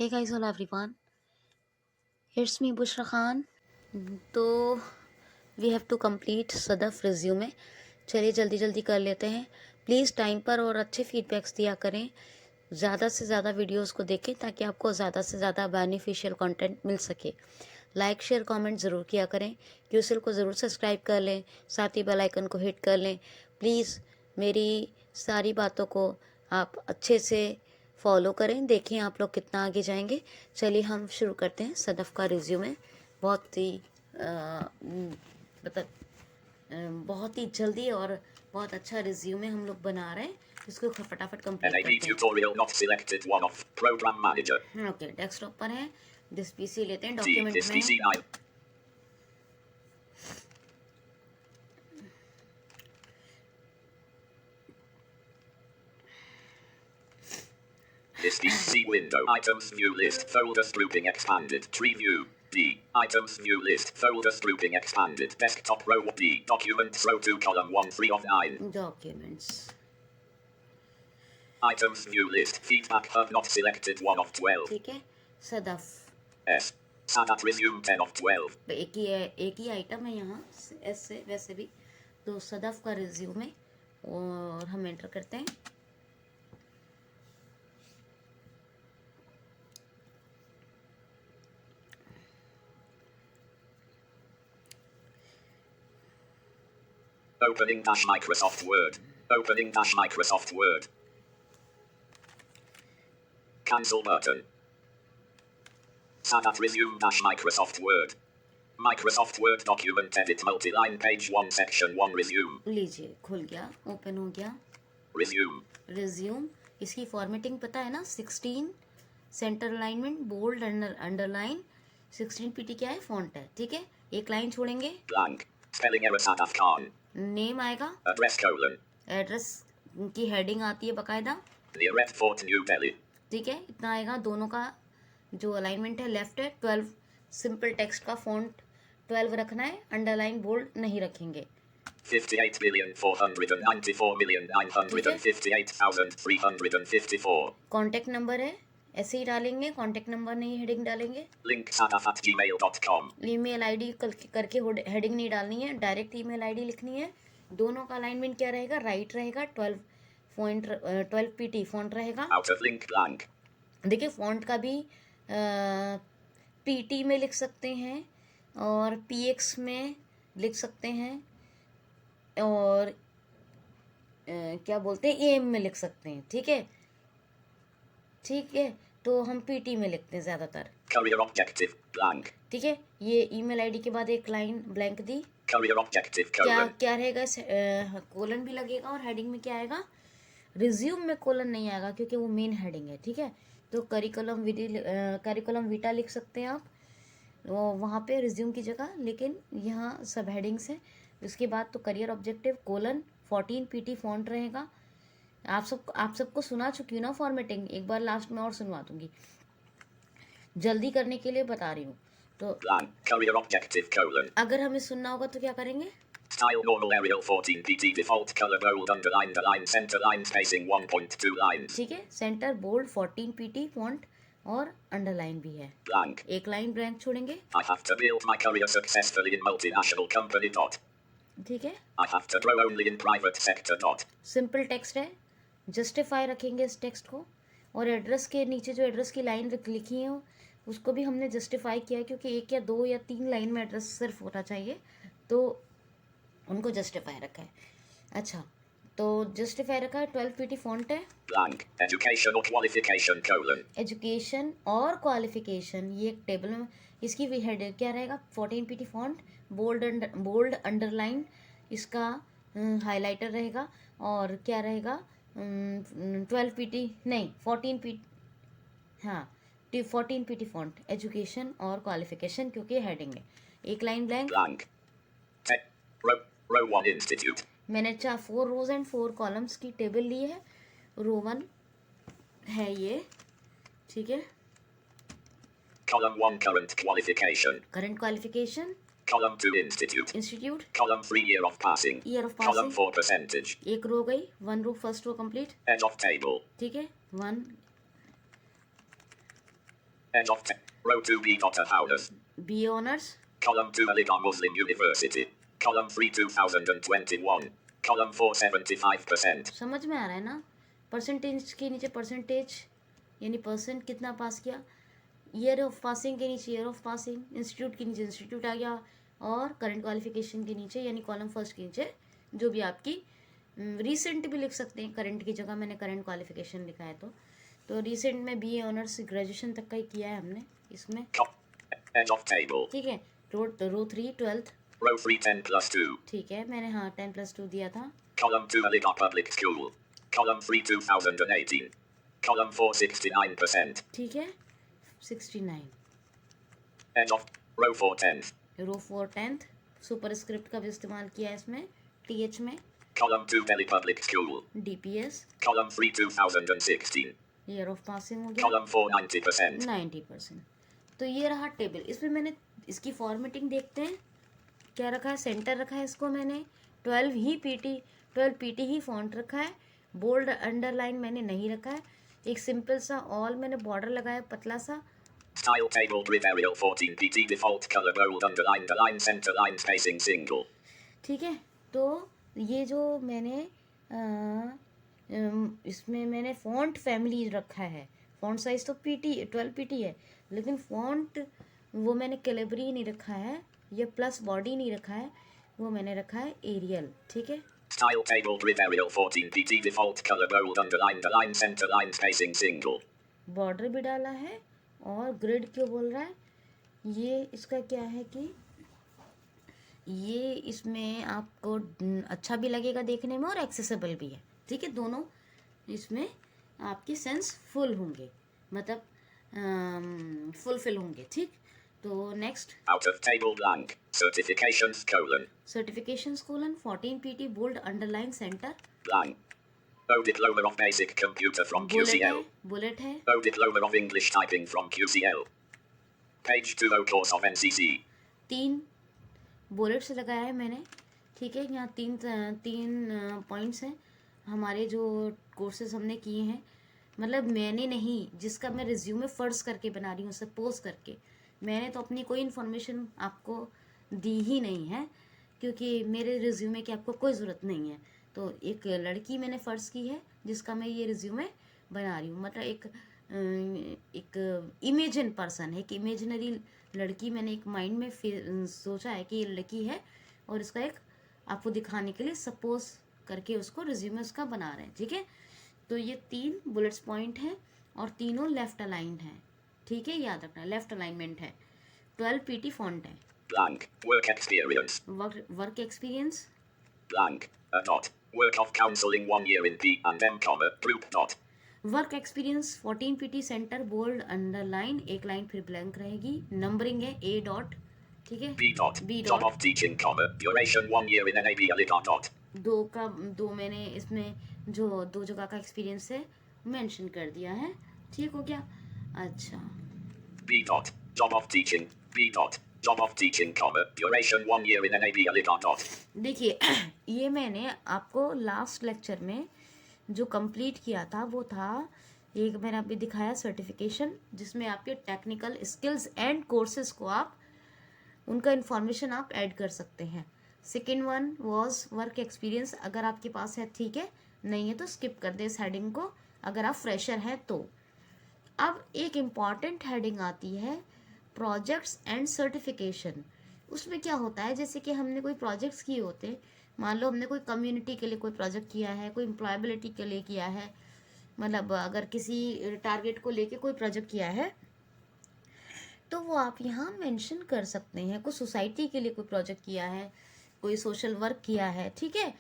Hey guys, hello everyone. It's me Bushra Khan. तो we have to complete Sadaf resume. चलिए जल्दी जल्दी कर लेते हैं. प्लीज़ टाइम पर और अच्छे फीडबैक्स दिया करें. ज़्यादा से ज़्यादा वीडियोस को देखें ताकि आपको ज़्यादा से ज़्यादा बेनिफिशियल कंटेंट मिल सके. लाइक शेयर कमेंट ज़रूर किया करें. क्यूसिल को ज़रूर सब्सक्राइब कर लें. साथ ही बेल आइकन को हिट कर लें. प्लीज़ मेरी सारी बातों को आप अच्छे से फॉलो करें. देखें आप लोग कितना आगे जाएंगे. चलिए हम शुरू करते हैं सदफ का रिज्यूमे. बहुत ही मतलब बहुत ही जल्दी और बहुत अच्छा रिज्यूमे हम लोग बना रहे हैं. इसको फटाफट कंप्लीट करते हैं. tutorial not selected one of program manager. Okay, desktop पर है. दिस पीसी लेते हैं. D डॉक्यूमेंट this में PC है. 9. This PC window items view list folders grouping expanded tree view. D items view list folders grouping expanded desktop row D documents row 2 column 1 3 of 9. Documents. Items view list feedback hub not selected 1 of 12. ठीक है. Sadaf S Sadat resume 10 of 12. एक ही item है यहाँ. S से वैसे भी तो सदफ का रिज्यूमे और हम एंटर करते हैं. Opening dash Microsoft Word. Opening dash Microsoft Word. Cancel button. Sadat resume dash Microsoft Word. Microsoft Word document edit multi-line page 1 section 1 resume. लीजिए, खुल गया, ओपन हो गया. Resume. रिज्यूम. इसकी फॉर्मेटिंग पता है ना. 16 center alignment, bold underline. 16 PT क्या है, फॉन्ट है. ठीक है. एक लाइन छोड़ेंगे. Blank. Spelling error Sadaf Khan. Name आएगा. Address colon. एड्रेस की हेडिंग आती है बकायदा. Near Red Fort New Delhi. ठीक है. इतना आएगा. दोनों का जो अलाइनमेंट है लेफ्ट है. 12 सिंपल टेक्स्ट का फॉन्ट 12 रखना है. अंडरलाइन बोल्ड नहीं रखेंगे. 58,499,958,354. कॉन्टेक्ट नंबर है, ऐसे ही डालेंगे. कॉन्टेक्ट नंबर नहीं, हेडिंग डालेंगे. Link sadaf@gmail.com. ईमेल आईडी करके हेडिंग नहीं डालनी है. डायरेक्ट ईमेल आईडी लिखनी है. दोनों का अलाइनमेंट क्या रहेगा, राइट रहेगा. 12 पीटी फॉन्ट रहेगा. Out of link blank. देखिए फॉन्ट का भी पीटी में लिख सकते हैं और पीएक्स में लिख सकते हैं और क्या बोलते हैं, एम में लिख सकते हैं. ठीक है. ठीक है. तो हम पीटी में लिखते हैं ज़्यादातर. Career objective blank. ठीक है. ये ईमेल आईडी के बाद एक लाइन ब्लैंक दी. Career objective क्या colon. क्या रहेगा, कोलन भी लगेगा और हेडिंग में क्या आएगा. रिज्यूम में कोलन नहीं आएगा क्योंकि वो मेन हेडिंग है. ठीक है. तो करिकुलम वीटा लिख सकते हैं आप वहाँ पे रिज्यूम की जगह, लेकिन यहाँ सब हेडिंग्स हैं. उसके बाद तो career objective colon 14 PT font रहेगा. आप सबको सुना चुकी हूँ ना फॉर्मेटिंग. एक बार लास्ट में और सुनवा दूंगी, जल्दी करने के लिए बता रही हूँ. तो Blank. Career objective colon. अगर हमें सुनना होगा तो क्या करेंगे. Style normal Arial 14 pt default color bold underlined align center line spacing 1.2 lines. ठीक है. सेंटर बोल्ड 14 पीटी फॉन्ट और अंडरलाइन भी है. Blank. एक लाइन ब्लैंक छोड़ेंगे. I have to build my career successfully in multinational company. Dot. ठीक है. I have to grow only in private sector. Dot. Simple text है. जस्टिफाई रखेंगे इस टेक्स्ट को. और एड्रेस के नीचे जो एड्रेस की लाइन लिखी है उसको भी हमने जस्टिफाई किया है क्योंकि 1 या 2 या 3 लाइन में एड्रेस सिर्फ होना चाहिए, तो उनको जस्टिफाई रखा है. अच्छा, तो जस्टिफाई रखा है. 12 पीटी फॉन्ट है. Blank. Education or qualification colon. Education और क्वालिफिकेशन, ये एक टेबल में. इसकी भी हेड क्या रहेगा, 14 पीटी फॉन्ट, बोल्ड अंडरलाइन, इसका हाइलाइटर रहेगा. और क्या रहेगा, 12 पीटी नहीं 14 पीटी, हाँ 14 पीटी फॉन्ट. एजुकेशन और क्वालिफिकेशन क्योंकि हेडिंग है. एक line blank. Blank. Row 1 institute. मैंने 4 रोज एंड 4 कॉलम्स की टेबल ली है. रो 1 है ये. ठीक है. Column 1 current qualification. Current qualification. Column 2 institute. Institute. Column 3 year of passing. Year of Column passing. 4 percentage. एक रो गई. 1 row, first row complete. Edge of table. ठीक है. 1 End of row 2 B. Houders. BA Honors, Column 2 Aligarh Muslim University. Column 3 2021. Column 4 75%. समझ में आ रहा है ना? Percentage के नीचे परसेंटेज यानी परसेंट कितना पास किया, ईयर ऑफ पासिंग के नीचे ईयर ऑफ पासिंग, इंस्टीट्यूट के नीचे इंस्टीट्यूट आ गया, और करंट क्वालिफिकेशन के नीचे यानी कॉलम फर्स्ट के नीचे जो भी आपकी रिसेंट भी लिख सकते हैं, करंट की जगह मैंने करंट क्वालिफिकेशन लिखा है तो रिसेंट में BA ऑनर्स ग्रेजुएशन तक का ही किया है हमने इसमें, End of table. ठीक है। रो 3 12th, Row 3 10+2. ठीक है, मैंने हाँ 10+2 दिया था। Column 2 Aligarh Public School. Column 3 2018. Column 4 69%. ठीक है, 69। End of row 4 10th. Row 4 10th, superscript का भी इस्तेमाल किया है इसमें, TH में। Column 2 Delhi Public School. DPS, Column 3 2016. Year of passing हो गया Column 4 90%. 90%। तो ये रहा टेबल। इसमें मैंने इसकी फॉर्मेटिंग देखते हैं क्या रखा है। सेंटर रखा है इसको मैंने 12 PT ही फॉन्ट रखा है। बोल्ड अंडरलाइन मैंने नहीं रखा है। एक सिंपल सा ऑल मैंने बॉर्डर लगाया पतला सा। Style table grid Arial 14 PT default color bold underline the line center line spacing single. ठीक है, तो ये जो मैंने इसमें मैंने फॉन्ट फैमिली रखा है। फॉन्ट साइज तो 12 PT है, लेकिन फॉन्ट वो मैंने कैलिबरी नहीं रखा है, ये प्लस बॉडी नहीं रखा है, वो मैंने रखा है एरियल। ठीक है, Style table grid Arial 14 PT default color bold underline the line center line spacing single. Border भी डाला है और ग्रिड क्यों बोल रहा है, ये इसका क्या है कि ये इसमें आपको अच्छा भी लगेगा देखने में और एक्सेसिबल भी है। ठीक है, दोनों इसमें आपकी सेंस फुल होंगे, मतलब फुलफिल होंगे। ठीक, तो next Out of table blank. Certifications colon. Certifications colon 14 PT bold underline center Blank. O diploma of basic computer from QCL. Bullet है। O diploma of English typing from QCL. Page 2 O course of NCC. 3 bullets लगाया है मैंने। ठीक है, यहाँ तीन points हैं हमारे जो कोर्सेज हमने किए हैं, मतलब मैंने नहीं, जिसका मैं रिज्यूमे फर्ज करके बना रही हूँ, सपोज करके। मैंने तो अपनी कोई इन्फॉर्मेशन आपको दी ही नहीं है, क्योंकि मेरे रिज्यूमे की आपको कोई ज़रूरत नहीं है। तो एक लड़की मैंने फ़र्ज़ की है जिसका मैं ये रिज्यूमे बना रही हूँ, मतलब एक इमेजिन पर्सन है, एक इमेजिनरी लड़की मैंने एक माइंड में सोचा है कि ये लड़की है, और इसका एक आपको दिखाने के लिए सपोज करके उसको रिज्यूमे उसका बना रहे हैं। ठीक है, तो ये 3 बुलेट्स पॉइंट हैं और तीनों लेफ्ट अलाइंड हैं। ठीक है, याद रखना लेफ्ट अलाइनमेंट है। 12 PT फॉन्ट है। Blank. Work experience. Work experience Blank. A dot. Work of counseling 1 year in P and M comma group dot. Work experience 14 PT center bold underline, एक line फिर blank रहेगी, numbering है A dot. ठीक है, B dot. B Job dot of teaching comma duration 1 year in NAB Aligarh dot. दो मैंने इसमें जो 2 जगह का एक्सपीरियंस है मेंशन कर दिया है। ठीक हो गया। अच्छा, B dot. Job of teaching. B dot. Job of teaching comma duration 1 year in NAB Aligarh dot. देखिए ये मैंने आपको लास्ट लेक्चर में जो कंप्लीट किया था वो था, एक मैंने अभी दिखाया सर्टिफिकेशन, जिसमें आपके टेक्निकल स्किल्स एंड कोर्सेज को आप उनका इन्फॉर्मेशन आप ऐड कर सकते हैं। Second one was work experience, अगर आपके पास है ठीक है, नहीं है तो स्किप कर दे इस हेडिंग को, अगर आप फ्रेशर हैं तो। अब एक इम्पॉर्टेंट हेडिंग आती है प्रोजेक्ट्स एंड सर्टिफिकेशन। उसमें क्या होता है, जैसे कि हमने कोई प्रोजेक्ट्स किए होते हैं, मान लो हमने कोई कम्युनिटी के लिए कोई प्रोजेक्ट किया है, कोई एम्प्लॉयबिलिटी के लिए किया है, मतलब अगर किसी टारगेट को लेके कोई प्रोजेक्ट किया है तो वो आप यहाँ मेंशन कर सकते हैं। कोई सोसाइटी के लिए कोई प्रोजेक्ट किया है, कोई सोशल वर्क किया है, ठीक है,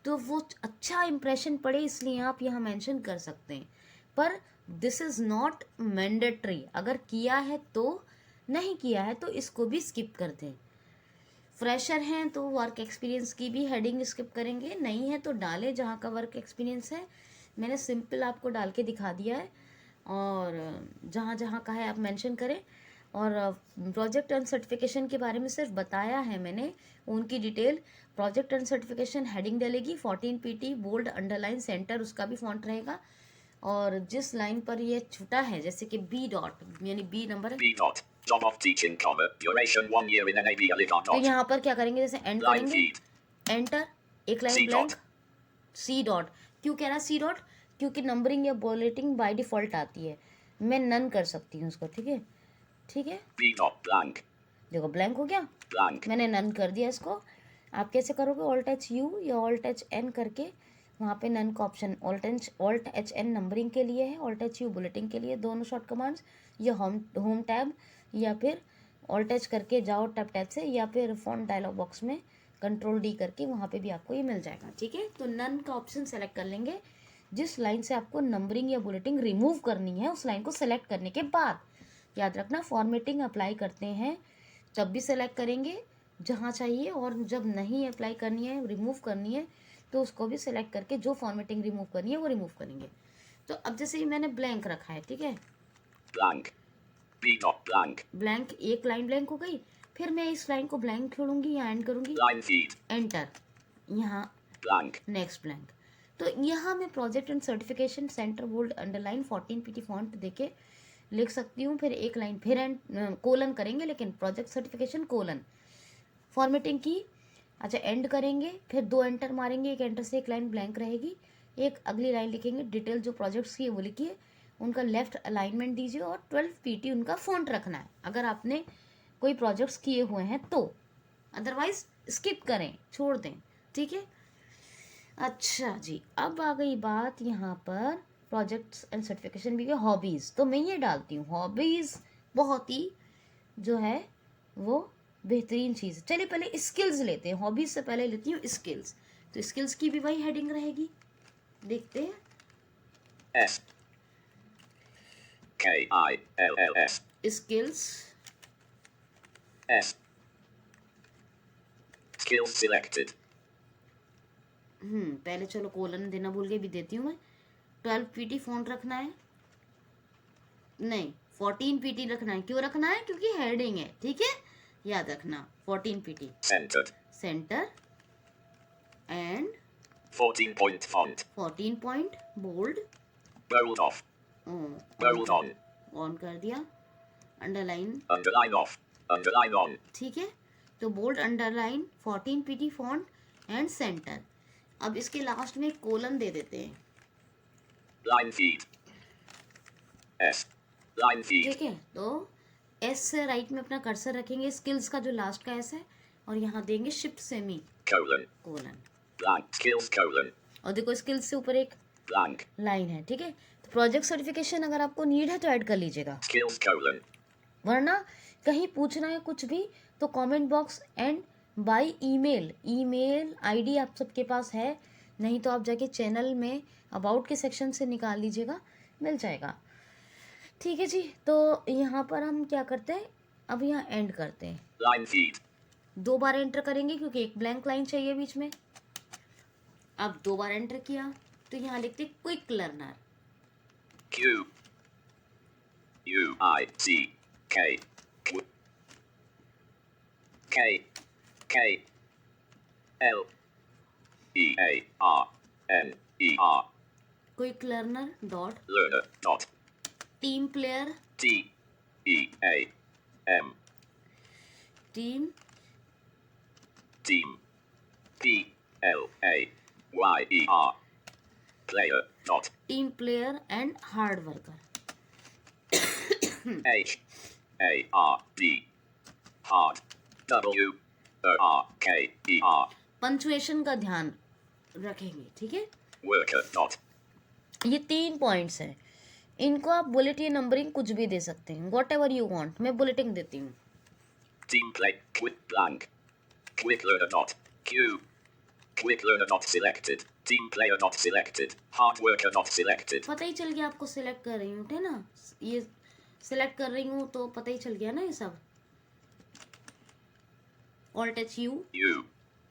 तो वो अच्छा इंप्रेशन पड़े इसलिए आप यहाँ मेंशन कर सकते हैं। पर दिस इज़ नॉट मैंडेटरी, अगर किया है तो, नहीं किया है तो इसको भी स्किप कर दें। फ्रेशर हैं तो वर्क एक्सपीरियंस की भी हेडिंग स्किप करेंगे, नहीं है तो डालें जहाँ का वर्क एक्सपीरियंस है। मैंने सिंपल आपको डाल के दिखा दिया है, और जहाँ जहाँ का है आप मेंशन करें। और प्रोजेक्ट एंड सर्टिफिकेशन के बारे में सिर्फ बताया है मैंने, उनकी detail project and certification heading डलेगी 14 PT बोल्ड अंडरलाइन सेंटर, उसका भी फॉन्ट रहेगा, और जिस लाइन पर ये छूटा है, जैसे कि बी डॉट यानी बी नंबर है, B not. Job of teaching, comma. Duration 1 year in NAB Aligarh तो not. यहाँ पर क्या करेंगे, जैसे एंड Line करेंगे, feed. एंटर, एक line C blank, dot. C dot. क्यों कह रहा है सी डॉट? क्योंकि नंबरिंग या बुलेटिंग बाय डिफॉल्ट आती है, मैं नन कर सकती हूँ उसको, ठीक है, ठीक है। B not. Blank. देखो ब्लैंक हो गया, Blank. मैंने नन कर दिया इसको। आप कैसे करोगे, ऑल्ट एच यू या ऑल्ट एच एन करके, वहाँ पे नन का option, Alt H N numbering के लिए है, ऑल्ट एच यू बुलेटिंग के लिए, दोनों शॉर्ट कमांड्स, या होम टैब, या फिर ऑल्ट एच करके जाओ टैब टैब से, या फिर फॉन्ट डायलॉग बॉक्स में कंट्रोल डी करके वहाँ पे भी आपको ये मिल जाएगा, ठीक है। तो नन का ऑप्शन सेलेक्ट कर लेंगे। जिस लाइन से आपको नंबरिंग या बुलेटिंग रिमूव करनी है, उस लाइन को सेलेक्ट करने के बाद याद रखना, फॉर्मेटिंग अप्लाई करते हैं तब भी सेलेक्ट करेंगे जहाँ चाहिए, और जब नहीं अप्लाई करनी है, रिमूव करनी है, तो उसको भी सेलेक्ट करके जो फॉर्मेटिंग रिमूव करनी है वो रिमूव करेंगे। तो अब जैसे ही मैंने ब्लैंक रखा है, ठीक है, Blank. B not. Blank. Blank, एक लाइन ब्लैंक हो गई, फिर मैं इस लाइन को ब्लैंक छोड़ूंगी या एंड करूंगी, Line feed. एंटर, यहाँ Blank. Next blank. तो यहाँ मैं project and certification center bold underline 14 PT font देके लिख सकती हूँ, फिर एक लाइन फिर एंड कोलन करेंगे, लेकिन प्रोजेक्ट सर्टिफिकेशन कोलन फॉर्मेटिंग की, अच्छा एंड करेंगे, फिर 2 एंटर मारेंगे, एक एंटर से एक लाइन ब्लैंक रहेगी, एक अगली लाइन लिखेंगे, डिटेल जो प्रोजेक्ट्स की है वो लिखिए, उनका लेफ्ट अलाइनमेंट दीजिए, और 12 पीटी उनका फॉन्ट रखना है अगर आपने कोई प्रोजेक्ट्स किए हुए हैं तो, अदरवाइज स्किप करें, छोड़ दें, ठीक है। अच्छा जी, अब आ गई बात यहाँ पर प्रोजेक्ट्स एंड सर्टिफिकेशन भी, हॉबीज़, तो मैं ये डालती हूँ हॉबीज़, बहुत ही जो है वो बेहतरीन चीज़। चलिए पहले स्किल्स लेते हैं, हॉबीज़ से पहले लेती हूँ स्किल्स। तो स्किल्स की भी वही हेडिंग रहेगी, देखते हैं। S. K I L L S. Skills, S. Skills selected. पहले चलो कोलन देना भूल गई, भी देती हूँ मैं। 12 पीटी फॉन्ट रखना है, नहीं 14 पीटी रखना है। क्यों रखना है? क्योंकि हेडिंग है, ठीक है, याद रखना 14 PT. Centered. Centre and 14 point font. 14 point bold, Bold off. Bold on. On कर दिया, underline, Underline off. Underline on. ठीक है। तो bold, underline, 14 PT font and centre. अब इसके लास्ट में कोलन दे देते हैं, Line feed. S. Line feed. ठीक है। तो एस से राइट में अपना कर्सर रखेंगे, स्किल्स का जो लास्ट का एस है, और यहाँ देंगे shift semi Colon. Colon, Blank. Skills colon. और देखो स्किल्स से ऊपर एक Blank. लाइन है, ठीक है। तो प्रोजेक्ट सर्टिफिकेशन अगर आपको नीड है तो ऐड कर लीजिएगा, Skills colon. वरना कहीं पूछना है कुछ भी तो comment box and by email ID आप सबके पास है, नहीं तो आप जाके चैनल में अबाउट के सेक्शन से निकाल लीजिएगा, मिल जाएगा, ठीक है जी। तो यहाँ पर हम क्या करते हैं, अब यहाँ एंड करते हैं, Line feed. 2 बार एंटर करेंगे क्योंकि एक ब्लैंक लाइन चाहिए बीच में। अब 2 बार एंटर किया तो यहाँ लिखते quick learner, Q. U I C K. Q. K. K. L. E A R N E R. Quick learner dot Learner. Dot. Team player, T. E A M. Team Team. P L A Y E R. Player. Dot. Team player and hard worker, H A R D. Hard. W O R K E R. Punctuation का ध्यान रखेंगे, ठीक है। Worker. Dot. ये 3 points हैं, इनको आप bullet या नंबरिंग कुछ भी दे सकते हैं, वॉट एवर यू वॉन्ट। मैं बुलेटिंग देती हूँ, Team play. Quick blank. Quick learner. Not. Q. Quick learner not selected. Team player not selected. Hard worker not selected. पता ही चल गया आपको सिलेक्ट कर रही हूँ, है ना, ये सिलेक्ट कर रही हूँ तो पता ही चल गया ना ये सब। Alt H you U.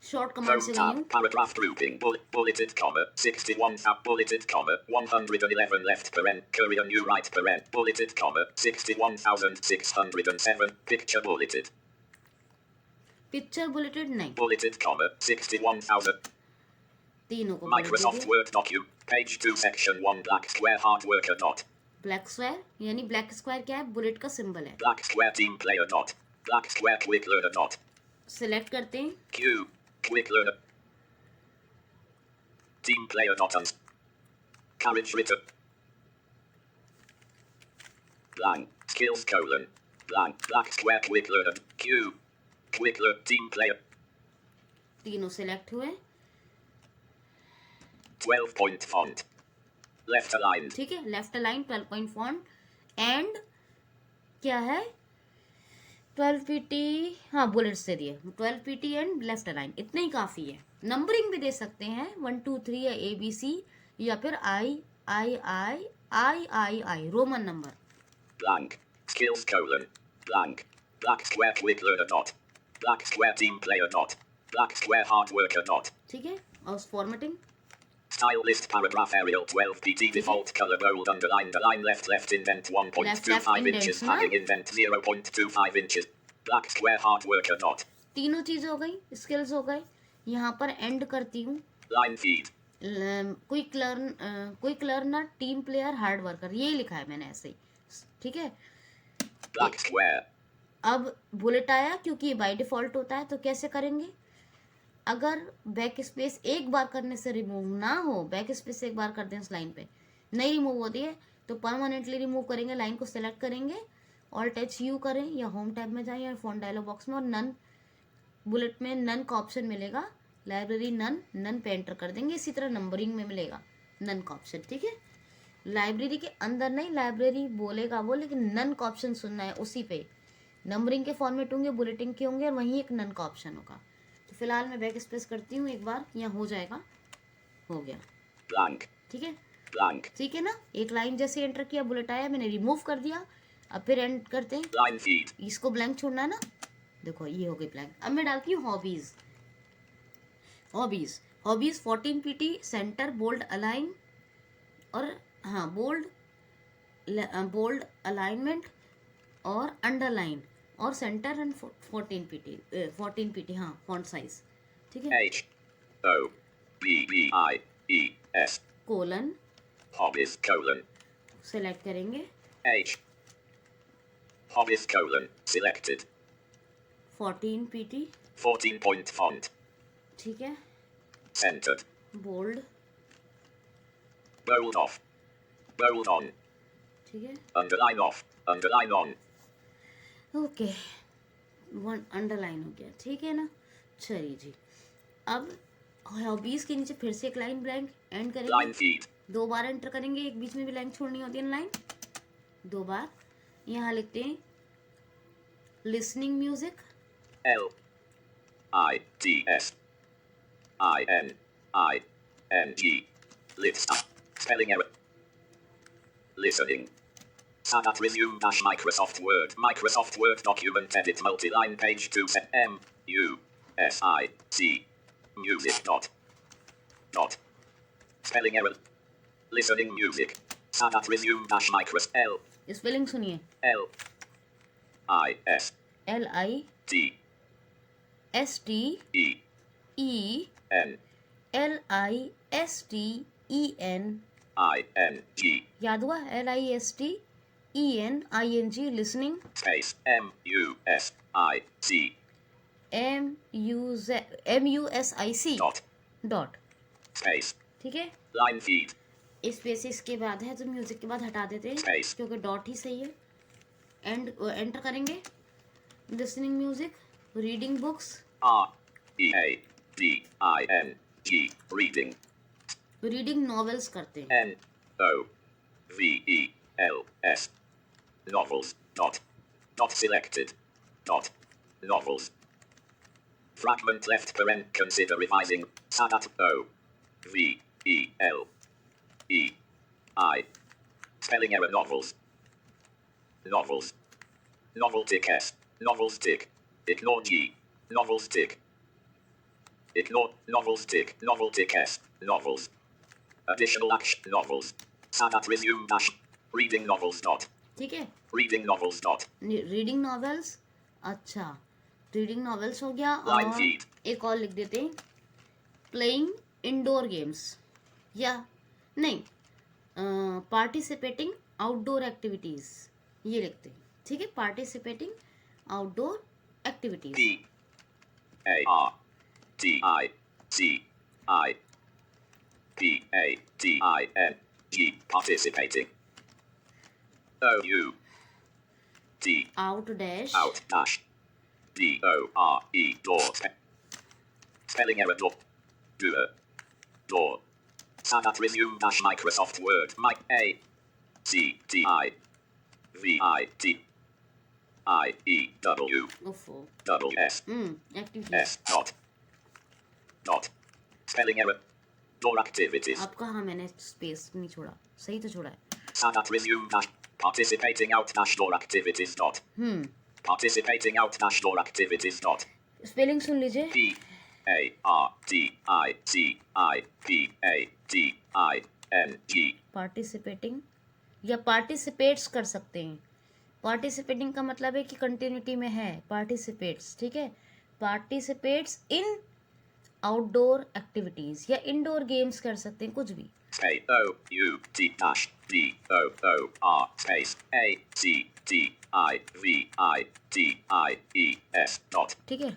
Short command से Home गई tab. हूँ, Paragraph grouping. Bulleted comma. 61 tab. Bulleted comma. 111 left paren. Courier new right paren. Bulleted comma. 61,607. Picture bulleted. Picture bulleted नहीं, Bulleted comma. 61,000. तीनों को पलट Microsoft दीजिए। Word document. Page 2 section 1 black square hard worker not. Black square, यानी black square क्या है? Bullet का symbol है। Black square team player not. Black square quick learner not. Select करते हैं। Q. Quick learner. Team player not. Carriage written. Blank. Skills colon. Blank. Black square quick learner. Q. Quick learner. Team player. तीनों select हुए। 12 point font. Left aligned. ठीक है, left align 12 point font and क्या है 12 PT, हाँ bullets दे दिए 12 PT and left align, इतने ही काफ़ी है। नंबरिंग भी दे सकते हैं 1 2 3 या ABC या फिर I Roman number. Blank. Skills colon. Blank. Black square quick learner not. Black square team player not. Black square hard worker not. ठीक है, और formatting Style list paragraph Arial 12 PT default color bold underlined align left indent 1.25 inches indents, padding indent 0.25 inches. Black square hard worker not. तीनों चीज़ हो गई, skills हो गए। यहाँ पर एंड करती हूँ। Line feed. Quick learner team player hard worker, यही लिखा है मैंने ऐसे ही। ठीक है, Black square. अब बुलेट आया क्योंकि बाय डिफॉल्ट होता है, तो कैसे करेंगे? अगर बैक स्पेस एक बार करने से रिमूव ना हो, बैक स्पेस एक बार कर दें उस लाइन पे नहीं रिमूव होती है, तो परमानेंटली रिमूव करेंगे। लाइन को सेलेक्ट करेंगे, ऑल्ट टच यू करें या होम टैब में जाएं या फोन डायलॉग बॉक्स में, और नन बुलेट में नन का ऑप्शन मिलेगा, लाइब्रेरी नन पे एंटर कर देंगे। इसी तरह नंबरिंग में मिलेगा नन का ऑप्शन। ठीक है, लाइब्रेरी के अंदर नहीं, लाइब्रेरी बोलेगा वो, लेकिन नन का ऑप्शन सुनना है उसी पे। नंबरिंग के फॉर्मेट होंगे, बुलेटिन के होंगे, और वहीं एक नन का ऑप्शन होगा। तो फिलहाल मैं बैक स्पेस करती हूँ एक बार, यहाँ हो जाएगा, हो गया। Blank. ठीक है, Blank. ठीक है ना। एक लाइन जैसे एंटर किया, बुलेट आया, मैंने रिमूव कर दिया। अब फिर एंड करते हैं, Line feed. इसको ब्लैंक छोड़ना है ना। देखो ये हो गई ब्लैंक। अब मैं डालती हूँ hobbies. Hobbies 14 PT center bold align, और हाँ बोल्ड अलाइनमेंट और अंडरलाइन और सेंटर एंड 14 पीटी हाँ फॉन्ट साइज। ठीक है, H. O. B. B. I. E. S. Colon Hobbies colon. Select करेंगे, H. Hobbies colon. Selected. 14 PT. 14 point font. ठीक है, Centered. Bold. Bold off. Bold on. ठीक है, Underline off. Underline on. Okay, one underline हो गया। ठीक है ना, चलिए जी। अब हॉबीज के नीचे फिर से एक लाइन ब्लैंक एंड Line करेंगे, feed. 2 बार एंटर करेंगे, एक बीच में भी लाइन छोड़नी होती है ना, लाइन 2 बार। यहाँ लिखते हैं listening music, L. I. T. S. I. N. I. N. G. List. Spelling error. Listening. Sadat resume dash Microsoft Word. Microsoft Word document edit multi-line page 2 set M. U. S. I. C. Music not. Not. Spelling error. Listening music. Sadat resume dash Microsoft L. Spelling सुनिए, L. I. S. LISTE T. E. N. LISTEN, I. N. G. याद हुआ? LISTENING, listening. Space. M. U. S. I. C. MUSIC Dot. Dot. Space. ठीक है, Line feed. Space इसके बाद है तो music के बाद हटा देते हैं Space. क्योंकि डॉट ही सही है। एंड एंटर करेंगे, listening music, reading books, R. E. A. D. I. N. G. Reading. Reading novels करते हैं। N. O. V. E. L. S. Novels. Not. Not selected. Not. Novels. Fragment left parent. Consider revising. Sadat. O. V. E. L. E. I. Spelling error. Novels. Novels. Novel tick S. Novels tick. Ignore G. Novels tick. Ignore novels tick. Novel tick S. Novels. Additional action. Novels. Sadat resume dash. Reading novels not. ठीक है, Reading novels not. Reading novels. अच्छा, reading novels हो गया। Line और feed. एक और लिख देते हैं, प्लेइंग इंडोर गेम्स, या नहीं, पार्टिसिपेटिंग आउटडोर एक्टिविटीज, ये लिखते हैं, ठीक है, participating outdoor activities. P-A-R-T-I-C-I-P-A-T-I-N-G, participating. O-U-D, out dash out dash, D-O-R-E, door, spelling error, door, doer, door, Sadat resume dash Microsoft Word, Mic A-C-T-I-V-I-T-I-E-W, ओफो W-S, activities. S, dot, spelling error, door activities, अब कहाँ मैंने space नहीं छोड़ा, सही तो छोड़ा है। Sadat resume dash, participating out dash door activities, dot, participating out dash door activities, dot, spelling सुन लीजिए, P-A-R-T-I-C-I-P-A-T-I-N-G, पार्टिसिपेटिंग या पार्टिसिपेट्स कर सकते हैं। पार्टिसिपेटिंग का मतलब है कि कंटिन्यूटी में है, पार्टिसिपेट्स, ठीक है, पार्टिसिपेट्स इन आउटडोर एक्टिविटीज या इंडोर गेम्स कर सकते हैं, कुछ भी। A-O-U-T dash D-O-O-R space A-C-T-I-V-I-T-I-E-S, dot, ठीक है,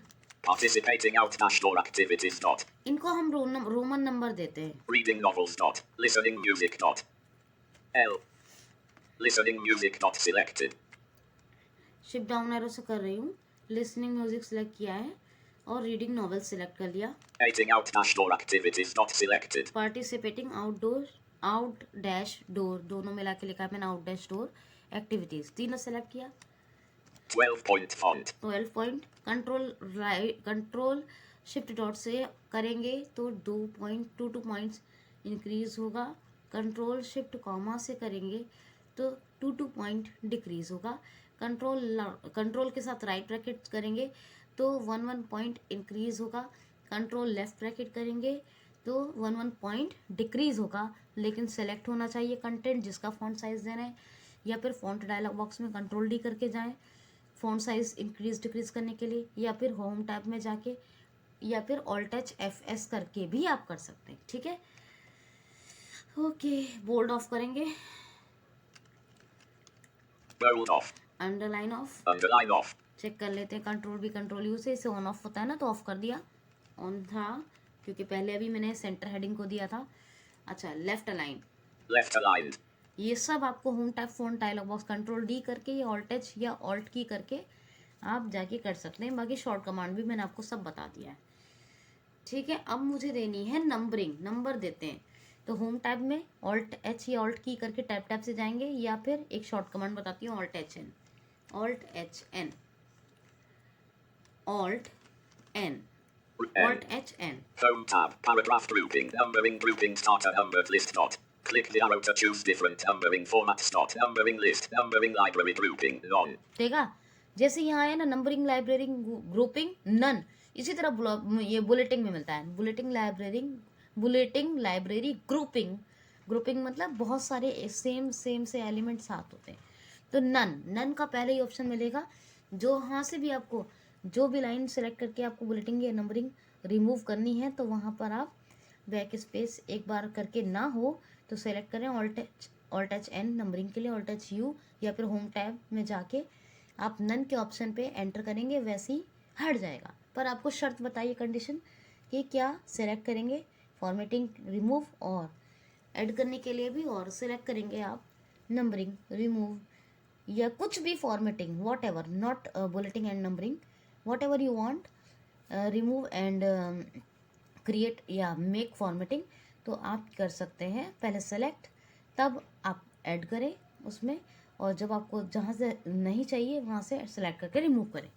participating out dash door activities, dot, इनको हम रोमन नंबर देते हैं। reading novels, dot, listening music, dot, L, listening music, not selected, shift down arrow से कर रही हूँ, लिसनिंग म्यूजिक सिलेक्ट किया है और रीडिंग नॉवेल सिलेक्ट कर लिया। Eating out dash door activities, not selected, participating outdoor, out dash door, दोनों मिला के लिखा है मैंने, आउट डैश डोर एक्टिविटीज, तीनों सेलेक्ट किया। 12-point font, 12 point, control shift dot से करेंगे तो 2 पॉइंट्स इंक्रीज होगा, कंट्रोल शिफ्ट कॉमा से करेंगे तो 2 पॉइंट डिक्रीज होगा, कंट्रोल के साथ राइट ब्रैकेट करेंगे तो 1 पॉइंट इंक्रीज होगा, कंट्रोल लेफ्ट ब्रैकेट करेंगे तो 1 पॉइंट डिक्रीज होगा। लेकिन सेलेक्ट होना चाहिए कंटेंट जिसका फॉन्ट साइज देना है, या फिर फॉन्ट डायलॉग बॉक्स में कंट्रोल डी करके जाएं फॉन्ट साइज इंक्रीज डिक्रीज करने के लिए, या फिर होम टैब में जाके, या फिर ऑल्ट टच F-S करके भी आप कर सकते हैं, ठीक है। ओके, बोल्ड ऑफ करेंगे, bold off, underline off, underline off, check कर लेते हैं, कंट्रोल भी कंट्रोल यू से इसे ऑन ऑफ होता है ना, तो ऑफ कर दिया, ऑन था क्योंकि पहले अभी मैंने सेंटर हेडिंग को दिया था। अच्छा, लेफ्ट अलाइन, left aligned, ये सब आपको home tab font dialog box control D करके या ऑल्ट एच या ऑल्ट की करके आप जाके कर सकते हैं, बाकी शॉर्ट कमांड भी मैंने आपको सब बता दिया है, ठीक है। अब मुझे देनी है नंबरिंग, नंबर देते हैं तो होम टैब में ऑल्ट एच या ऑल्ट की करके टैब से जाएंगे, या फिर एक शॉर्ट कमांड बताती हूँ, Alt H N, Alt H N, Alt N, Alt H N, home tab, paragraph grouping, grouping starter numbered list, dot, click the arrow to choose different numbering formats, dot, numbering list, numbering library grouping, none, देखा, जैसे यहाँ आया ना numbering library grouping none, इसी तरह ये बुलेटिंग में मिलता है, बुलेटिंग लाइब्रेरी ग्रुपिंग, ग्रुपिंग मतलब बहुत सारे सेम से एलिमेंट साथ होते हैं, तो नन का पहले ही ऑप्शन मिलेगा, जो यहाँ से भी आपको जो भी लाइन सेलेक्ट करके आपको बुलेटिंग या नंबरिंग रिमूव करनी है तो वहाँ पर आप बैक स्पेस एक बार करके ना हो तो सेलेक्ट करें ऑल्ट एच एन नंबरिंग के लिए, ऑल्ट एच यू, या फिर होम टैब में जाके आप नन के ऑप्शन पे एंटर करेंगे, वैसे ही हट जाएगा। पर आपको शर्त बताइए, कंडीशन कि क्या सेलेक्ट करेंगे, फॉर्मेटिंग रिमूव और ऐड करने के लिए भी, और सेलेक्ट करेंगे आप नंबरिंग रिमूव या कुछ भी formatting, whatever, not bulleting and numbering, whatever you want, remove and create या मेक फॉर्मेटिंग, तो आप कर सकते हैं। पहले सेलेक्ट, तब आप ऐड करें उसमें, और जब आपको जहाँ से नहीं चाहिए वहाँ से सेलेक्ट करके रिमूव करें,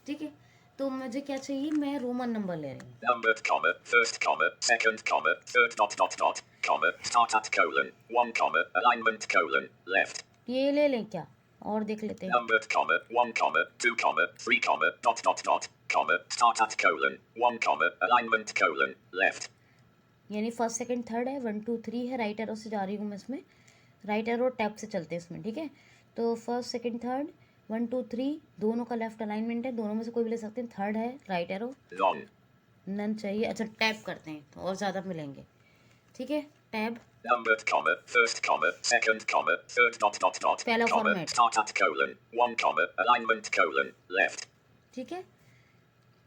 ठीक है। तो मुझे क्या चाहिए, मैं रोमन नंबर ले रही हूँ, numbered comma, first comma, second comma, third dot comma, start at colon, 1 comma, alignment colon, left, ये ले लें क्या, और देख लेते हैं, numbered comma, 1 comma, 2 comma, 3 comma, comma, start at colon, 1 comma, alignment colon, left, यानी फर्स्ट सेकंड थर्ड है, 1 2 3 है, राइट एरो से जा रही हूँ मैं इसमें, राइट एरो टैब से चलते हैं इसमें, ठीक है। तो फर्स्ट सेकंड थर्ड 1 2 3 दोनों का लेफ्ट अलाइनमेंट है, दोनों में से कोई भी ले सकते हैं, थर्ड है राइट एरो, long, नन चाहिए, अच्छा टैब करते हैं तो और ज़्यादा मिलेंगे, ठीक है। Tab Numbered comma, first comma, second comma, third dot dot dot, पहला comma, format, start at colon, 1 comma, alignment colon, left. ठीक है।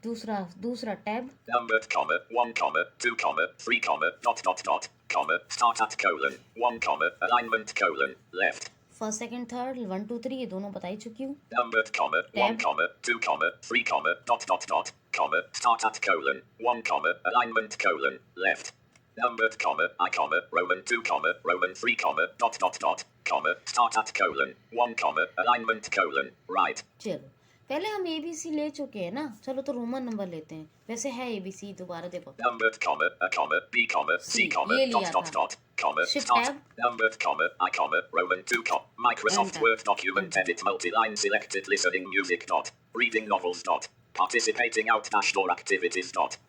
दूसरा tab Numbered comma, 1 comma, 2 comma, 3 comma, dot dot dot, comma, start at colon, 1 comma, alignment colon, left. First second third 1 2 3 ये दोनों बता ही चुकी हूँ। Numbered comma, 1 tab comma, 2 comma, 3 comma, dot dot dot, comma, start at colon, 1 comma, alignment colon, left. Numbered comma, I comma, Roman 2 comma, Roman 3 comma, dot dot dot, comma, start at colon, 1 comma, alignment colon, right. चलो पहले हम ABC ले चुके हैं ना, चलो तो Roman number लेते हैं, वैसे है ABC, दोबारा देखो। Numbered comma, a comma, B comma, C comma, ये dot लिया dot था। dot, comma, Shift start. tab. Numbered comma, I comma, Roman 2 comma, Microsoft Enter. Word document Enter. edit multi-line selected listening music dot, reading novels dot, participating out dash or activities dot.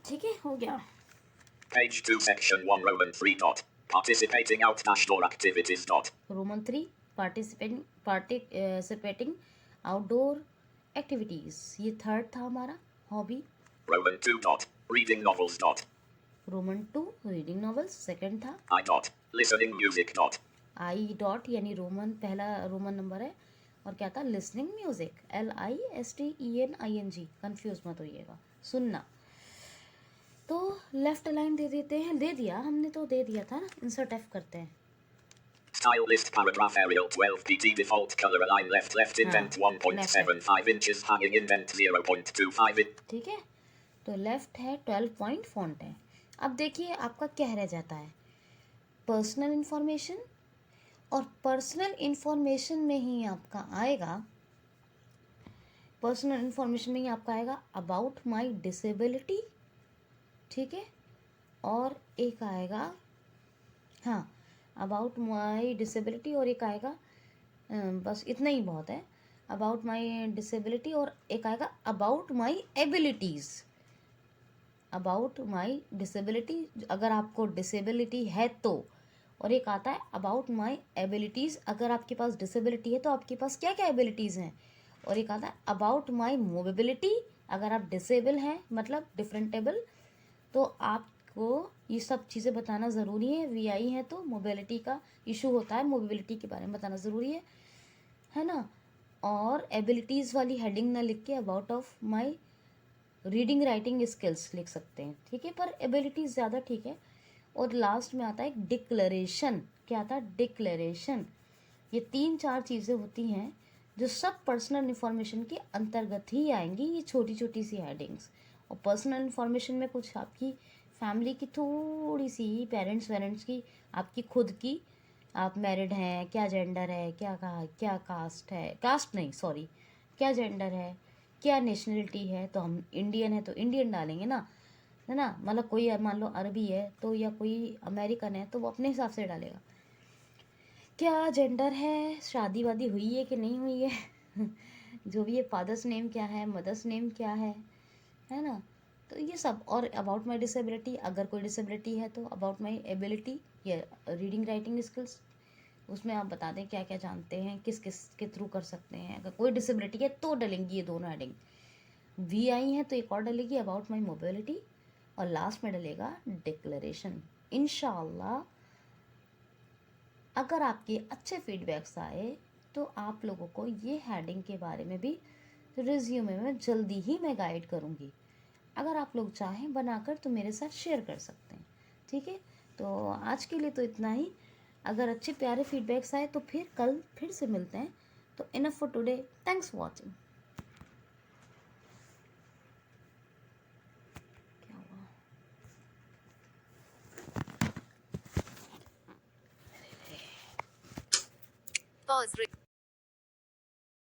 ठीक है, हो गया। Page 2 section 1 Roman 3 dot, participating out dash or activities dot. Roman 3 participating outdoor activities, ये third था हमारा hobby. Roman 2 dot, reading novels dot. Roman 2 reading novels second था। I dot, listening music dot. I dot यानी Roman पहला Roman number है, और क्या था लिसनिंग म्यूजिक, LISTENING, कंफ्यूज मत होइएगा, सुनना। तो लेफ्ट अलाइन दे देते हैं, दे दिया हमने, तो दे दिया था ना, इंसर्ट F करते हैं। Style list paragraph Arial 12 pt default color align left left indent 1.75 inches hanging indent 0.25 ठीक है, तो लेफ्ट है 12 पॉइंट फॉन्ट है। अब देखिए आपका क्या रह जाता है, पर्सनल इंफॉर्मेशन, और पर्सनल इंफॉर्मेशन में ही आपका आएगा, पर्सनल इंफॉर्मेशन में ही आपका आएगा अबाउट माय डिसेबिलिटी, ठीक है, और एक आएगा, हाँ अबाउट माय डिसेबिलिटी, और एक आएगा बस इतना ही बहुत है, अबाउट माय डिसेबिलिटी, और एक आएगा about my abilities. About my disability अगर आपको डिसेबिलिटी है तो, और एक आता है अबाउट माय एबिलिटीज़ अगर आपके पास डिसेबिलिटी है तो आपके पास क्या क्या एबिलिटीज़ हैं, और एक आता है अबाउट माय मोबिलिटी अगर आप डिसेबल हैं मतलब डिफरेंटेबल, तो आपको ये सब चीज़ें बताना ज़रूरी है। VI है तो मोबिलिटी का इशू होता है, मोबिलिटी के बारे में बताना ज़रूरी है ना। और एबिलिटीज़ वाली हेडिंग ना लिख के about of my reading writing skills लिख सकते हैं, ठीक है, पर एबिलिटीज़ ज़्यादा ठीक है। और लास्ट में आता है एक डिक्लेरेशन, क्या आता है डिक्लेरेशन। ये 3-4 चीज़ें होती हैं जो सब पर्सनल इन्फॉर्मेशन के अंतर्गत ही आएंगी, ये छोटी छोटी सी हेडिंग्स। और पर्सनल इन्फॉर्मेशन में कुछ आपकी फैमिली की थोड़ी सी, पेरेंट्स की, आपकी खुद की, आप मैरिड हैं, क्या जेंडर है, क्या कास्ट है, कास्ट नहीं सॉरी, क्या जेंडर है, क्या नेशनलिटी है, तो हम इंडियन है तो इंडियन डालेंगे ना, है ना, मतलब कोई मान लो अरबी है तो, या कोई अमेरिकन है तो वो अपने हिसाब से डालेगा। क्या जेंडर है, शादी वादी हुई है कि नहीं हुई है जो भी है, फादर्स नेम क्या है, मदर्स नेम क्या है ना, तो ये सब। और अबाउट माय डिसेबिलिटी अगर कोई डिसेबिलिटी है तो, अबाउट माय एबिलिटी या रीडिंग राइटिंग स्किल्स, उसमें आप बता दें क्या क्या जानते हैं, किस किस के थ्रू कर सकते हैं। अगर कोई डिसेबिलिटी है तो डलेंगी ये दोनों हेडिंग। VI है तो एक और डलेगी अबाउट माय मोबिलिटी, और लास्ट में डलेगा डिक्लेरेशन। इंशाल्लाह अगर आपके अच्छे फीडबैक्स आए तो आप लोगों को ये हेडिंग के बारे में भी रिज्यूमे में जल्दी ही मैं गाइड करूँगी। अगर आप लोग चाहें बनाकर तो मेरे साथ शेयर कर सकते हैं, ठीक है। तो आज के लिए तो इतना ही। अगर अच्छे प्यारे फीडबैक्स आए तो फिर कल फिर से मिलते हैं। तो enough for today, thanks for watching. क्या हुआ?